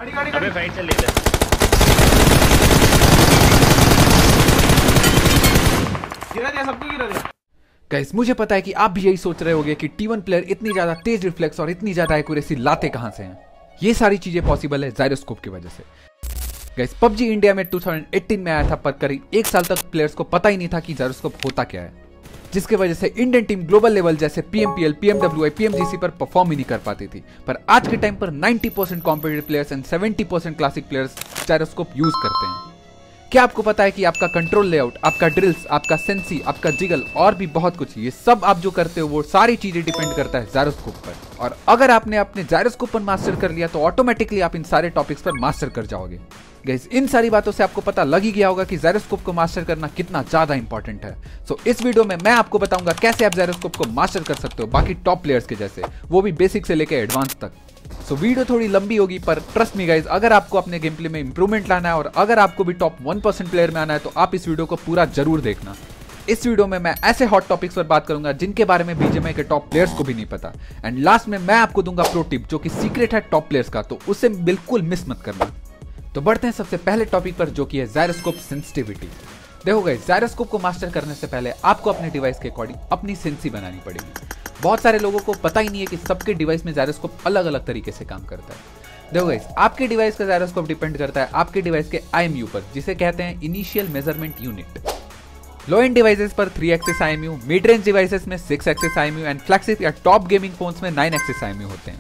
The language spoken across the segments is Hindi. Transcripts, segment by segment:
अबे फाइट चल रही है। गिरा दिया, सबको गिरा दिया। गाइस मुझे पता है कि आप भी यही सोच रहे होंगे कि T1 प्लेयर इतनी ज्यादा तेज रिफ्लेक्स और इतनी ज्यादा एक्यूरेसी लाते कहां से हैं। ये सारी चीजें पॉसिबल है जायरोस्कोप की वजह से। गाइस PUBG इंडिया में 2018 में आया था, पर करीब एक साल तक प्लेयर्स को पता ही नहीं था कि जायरोस्कोप होता क्या है, जिसकी वजह से इंडियन टीम ग्लोबल लेवल जैसे PMPL, PMWI, PMGC पर परफॉर्म ही नहीं कर पाती थी। पर आज के टाइम पर 90% competitive players and 70% classic players gyroscope use करते हैं। क्या आपको पता है कि आपका कंट्रोल लेआउट, आपका ड्रिल्स, आपका सेंसी, आपका जिगल और भी बहुत कुछ, ये सब आप जो करते हो वो सारी चीजें डिपेंड करता है जायरोस्कोप पर। और अगर आपने अपने जायरोस्कोप पर मास्टर कर लिया तो ऑटोमेटिकली आप इन सारे टॉपिक्स पर मास्टर कर जाओगे। गाइस इन सारी बातों से आपको पता लग ही गया होगा कि जायरोस्कोप को मास्टर करना कितना ज्यादा इंपॉर्टेंट है। सो इस वीडियो में मैं आपको बताऊंगा कैसे आप जायरोस्कोप को मास्टर कर सकते हो बाकी टॉप प्लेयर्स के जैसे, वो भी बेसिक से लेकर एडवांस तक। सो वीडियो थोड़ी लंबी होगी, पर ट्रस्ट मी गाइज, अगर आपको अपने गेम प्ले में इंप्रूवमेंट लाना है और अगर आपको भी टॉप 1% प्लेयर में आना है तो आप इस वीडियो को पूरा जरूर देखना। इस वीडियो में मैं ऐसे हॉट टॉपिक्स पर बात करूंगा जिनके बारे में बीजीएमआई के टॉप प्लेयर्स को भी नहीं पता। एंड लास्ट में मैं आपको दूंगा प्रो टिप जो कि सीक्रेट है टॉप प्लेयर्स का, तो उसे बिल्कुल मिस मत करना। तो बढ़ते हैं सबसे पहले टॉपिक पर, जो कि है जायरोस्कोप सेंसिटिविटी। देखो गाइस, जायरोस्कोप को मास्टर करने से पहले आपको अपने डिवाइस के अकॉर्डिंग अपनी सेंसी बनानी पड़ेगी। बहुत सारे लोगों को पता ही नहीं है कि सबके डिवाइस में जायरोस्कोप अलग अलग तरीके से काम करता है। देखो गाइस, आपके डिवाइस का जायरोस्कोप डिपेंड करता है आपके डिवाइस के IMU पर, जिसे कहते हैं इनिशियल मेजरमेंट यूनिट। लो एंड डिवाइसेस पर 3 axis IMU, mid range devices में 6 एक्सिस IMU एंड फ्लैगशिप या टॉप गेमिंग फोन्स में 9 एक्सिस IMU होते हैं।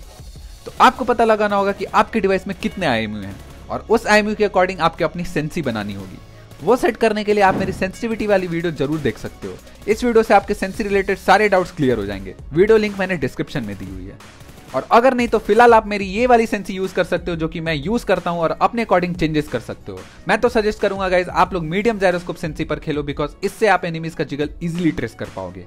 तो आपको पता लगाना होगा कि आपके डिवाइस में कितने IMU हैं और उस IMU के अकॉर्डिंग आपके अपनी सेंसी बनानी होगी। वो सेट करने के लिए आप मेरी सेंसिटिविटी वाली वीडियो जरूर देख सकते हो। इस वीडियो से आपके सेंसी रिलेटेड सारे डाउट्स क्लियर हो जाएंगे। वीडियो लिंक मैंने डिस्क्रिप्शन में दी हुई है। और अगर नहीं तो फिलहाल आप मेरी ये वाली सेंसी यूज कर सकते हो जो कि मैं यूज करता हूं और अपने अकॉर्डिंग चेंजेस कर सकते हो। मैं तो सजेस्ट करूंगा गाइज आप लोग मीडियम जायरोस्कोप सेंसी पर खेलो, बिकॉज इससे आप एनिमीज का जिगल इजिली ट्रेस कर पाओगे।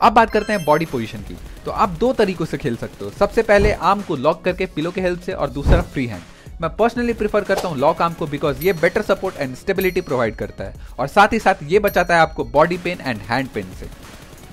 अब बात करते हैं बॉडी पोजीशन की। तो आप दो तरीकों से खेल सकते हो। सबसे पहले आर्म को लॉक करके पिलो के हेल्प से, और दूसरा फ्री हैंड। मैं पर्सनली प्रीफर करता हूं लॉक आर्म को, बिकॉज ये better support and stability provide करता है और साथ ही साथ ये बचाता है आपको body pain and hand pain से।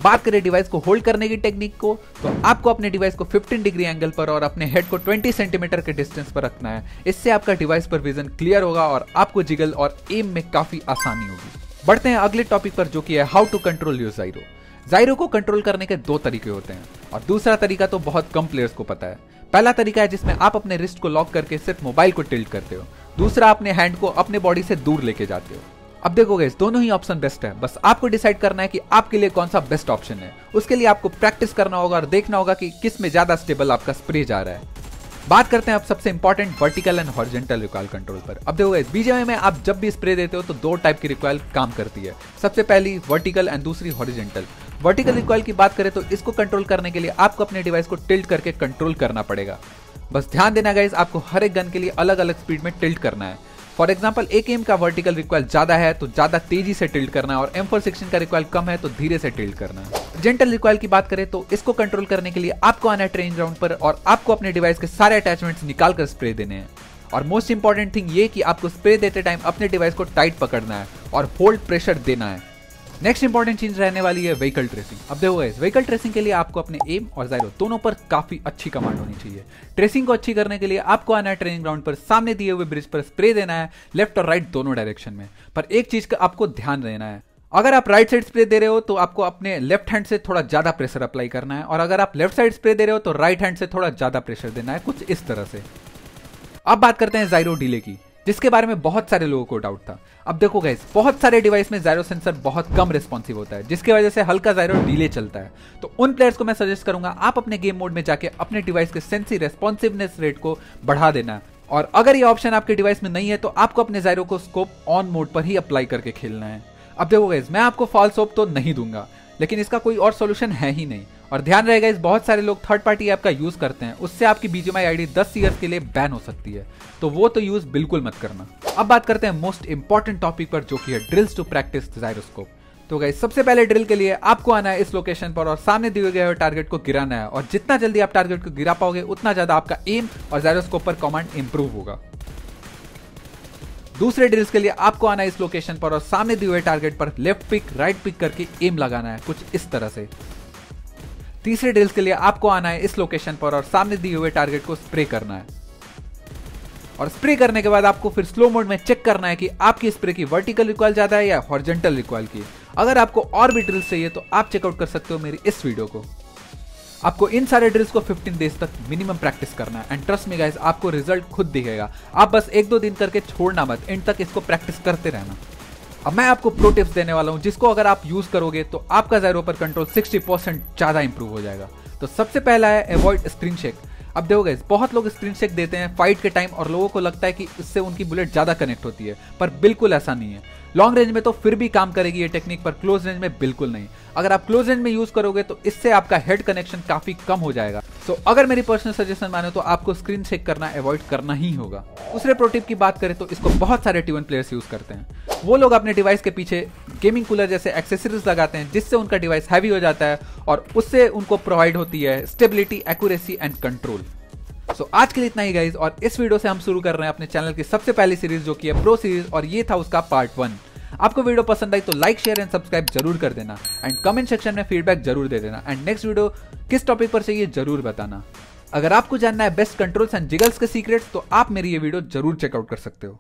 बात करें डिवाइस को होल्ड करने की टेक्निक को, तो आपको अपने डिवाइस को 15 डिग्री एंगल पर और अपने हेड को 20 सेंटीमीटर के डिस्टेंस पर रखना है। इससे आपका डिवाइस पर विजन क्लियर होगा और आपको जिगल और एम में काफी आसानी होगी। बढ़ते हैं अगले टॉपिक पर, जो कि है हाउ टू कंट्रोल योर जायरो। जायरो को कंट्रोल करने के दो तरीके होते हैं और दूसरा तरीका तो बहुत कम प्लेयर्स को पता है। पहला तरीका है जिसमें आप अपने रिस्ट को लॉक करके सिर्फ मोबाइल को टिल्ट करते हो, दूसरा अपने हैंड को अपने बॉडी से दूर लेके जाते हो। अब देखो गाइस, दोनों ही ऑप्शन बेस्ट है, बस आपको डिसाइड करना है कि आपके लिए कौन सा बेस्ट ऑप्शन है। उसके लिए आपको प्रैक्टिस करना होगा और देखना होगा कि किस में ज्यादा स्टेबल आपका स्प्रे जा रहा है। बात करते हैं अब सबसे important vertical and horizontal recoil control पर। अब देखो गाइस, बीजीएमआई में आप जब भी स्प्रे देते हो तो दो टाइप की रिकॉइल काम करती है। सबसे पहली वर्टिकल एंड दूसरी हॉरिजॉन्टल। वर्टिकल रिकॉइल की बात करें तो इसको कंट्रोल करने के लिए आपको अपने डिवाइस को टिल्ट करके कंट्रोल करना पड़ेगा। बस ध्यान देना गाइस, आपको हर एक गन के लिए अलग अलग स्पीड में टिल्ट करना है। फॉर एग्जांपल AKM का वर्टिकल रिकॉइल ज्यादा है तो ज्यादा तेजी से टिल्ट करना है और M416 का रिकॉइल कम है तो धीरे से टिल्ट करना है। जेंटल रिकॉइल की बात करें तो इसको कंट्रोल करने के लिए आपको आना है ट्रेनिंग ग्राउंड पर और आपको अपने डिवाइस के सारे अटैचमेंट्स निकाल कर स्प्रे देने हैं। और मोस्ट इंपॉर्टेंट थिंग ये कि आपको स्प्रे देते टाइम अपने डिवाइस को टाइट पकड़ना है और होल्ड प्रेशर देना है। नेक्स्ट इंपॉर्टेंट चीज रहने वाली है व्हीकल ट्रेसिंग। अब देखो गाइस, व्हीकल ट्रेसिंग के लिए आपको अपने एम और जायरो दोनों पर काफी अच्छी कमांड होनी चाहिए। ट्रेसिंग को अच्छी करने के लिए आपको आना है ट्रेनिंग ग्राउंड पर, सामने दिए हुए ब्रिज पर स्प्रे देना है, लेफ्ट और राइट दोनों डायरेक्शन में। पर एक चीज का आपको ध्यान देना है, अगर आप राइट साइड स्प्रे दे रहे हो तो आपको अपने लेफ्ट हैंड से थोड़ा ज्यादा प्रेशर अप्लाई करना है, और अगर आप लेफ्ट साइड स्प्रे दे रहे हो तो राइट हैंड से थोड़ा ज्यादा प्रेशर देना है, कुछ इस तरह से। अब बात करते हैं जायरो डिले की, जिसके बारे में बहुत सारे लोगों को डाउट था। अब देखो गाइस, बहुत सारे डिवाइस में जायरो सेंसर बहुत कम रिस्पॉन्सिव होता है, जिसकी वजह से हल्का जायरो डिले चलता है। तो उन प्लेयर्स को मैं सजेस्ट करूंगा आप अपने गेम मोड में जाके अपने डिवाइस के सेंसी रेस्पॉन्सिवनेस रेट को बढ़ा देना। और अगर ये ऑप्शन आपके डिवाइस में नहीं है तो आपको अपने जायरो को स्कोप ऑन मोड पर ही अप्लाई करके खेलना है। अब देखो गाइस, मैं आपको फॉल्स होप तो नहीं दूंगा, लेकिन इसका कोई और सॉल्यूशन है ही नहीं। और ध्यान रहेगा इस बहुत सारे लोग थर्ड पार्टी ऐप का यूज करते हैं, उससे आपकी बीजीएमआई आईडी 10 ईयर्स के लिए बैन हो सकती है, तो वो तो यूज बिल्कुल मत करना। अब बात करते हैं मोस्ट इंपॉर्टेंट टॉपिक पर, जो कि है ड्रिल्स टू प्रैक्टिस जायरोस्कोप। तो गाइस, सबसे पहले ड्रिल के लिए आपको आना है इस लोकेशन पर और सामने दिए गए टारगेट को गिराना है, और जितना जल्दी आप टारगेट को गिरा पाओगे उतना ज्यादा आपका एम और जायरोस्कोप पर कमांड इंप्रूव होगा। दूसरे ड्रिल्स के लिए आपको आना है इस लोकेशन पर और सामने दिए हुए टारगेट पर लेफ्ट पिक राइट पिक करके एम लगाना है, कुछ इस तरह से। तीसरे ड्रिल्स के लिए आपको आना है इस लोकेशन पर और सामने दिए हुए टारगेट को स्प्रे करना है। और स्प्रे करने के बाद आपको फिर स्लो मोड में चेक करना है कि आपकी स्प्रे की वर्टिकल रिकॉइल ज्यादा है या हॉरिजॉन्टल रिकॉइल की। अगर आपको और भी ड्रिल्स चाहिए तो आप चेकआउट कर सकते हो मेरी इस वीडियो को। आपको इन सारे ड्रिल्स को 15 डेज तक मिनिमम प्रैक्टिस करना है एंड ट्रस्ट मी गाइस, आपको रिजल्ट खुद दिखेगा। आप बस 1-2 दिन करके छोड़ना मत, एंड तक इसको प्रैक्टिस करते रहना। अब मैं आपको प्रो टिप्स देने वाला हूं जिसको अगर आप यूज करोगे तो आपका ज़ायरो पर कंट्रोल 60% ज्यादा इंप्रूव हो जाएगा। तो सबसे पहला है अवॉइड स्क्रीन शेक। अब देखो गाइस, बहुत लोग स्क्रीन शेक देते हैं फाइट के टाइम और लोगों को लगता है कि इससे उनकी बुलेट ज्यादा कनेक्ट होती है, पर बिल्कुल ऐसा नहीं है। लॉन्ग रेंज में तो फिर भी काम करेगी ये टेक्निक, पर क्लोज रेंज में बिल्कुल नहीं। अगर आप क्लोज रेंज में यूज करोगे तो इससे आपका हेड कनेक्शन काफी कम हो जाएगा। सो अगर मेरी पर्सनल सजेशन माने तो आपको स्क्रीन शेक करना अवॉइड करना ही होगा। दूसरे प्रो टिप की बात करें तो इसको बहुत सारे T1 प्लेयर्स यूज करते हैं। वो लोग अपने डिवाइस के पीछे गेमिंग कूलर जैसे एक्सेसरीज लगाते हैं जिससे उनका डिवाइस हैवी हो जाता है और उससे उनको प्रोवाइड होती है स्टेबिलिटी, एक्यूरेसी एंड कंट्रोल। सो आज के लिए इतना ही गाइज, और इस वीडियो से हम शुरू कर रहे हैं अपने चैनल की सबसे पहली सीरीज जो कि है प्रो सीरीज, और ये था उसका पार्ट 1। आपको वीडियो पसंद आई तो लाइक, शेयर एंड सब्सक्राइब जरूर कर देना एंड कमेंट सेक्शन में फीडबैक जरूर दे देना एंड नेक्स्ट वीडियो किस टॉपिक पर चाहिए जरूर बताना। अगर आपको जानना है बेस्ट कंट्रोल्स एंड जिगल्स के सीक्रेट्स तो आप मेरी ये वीडियो जरूर चेकआउट कर सकते हो।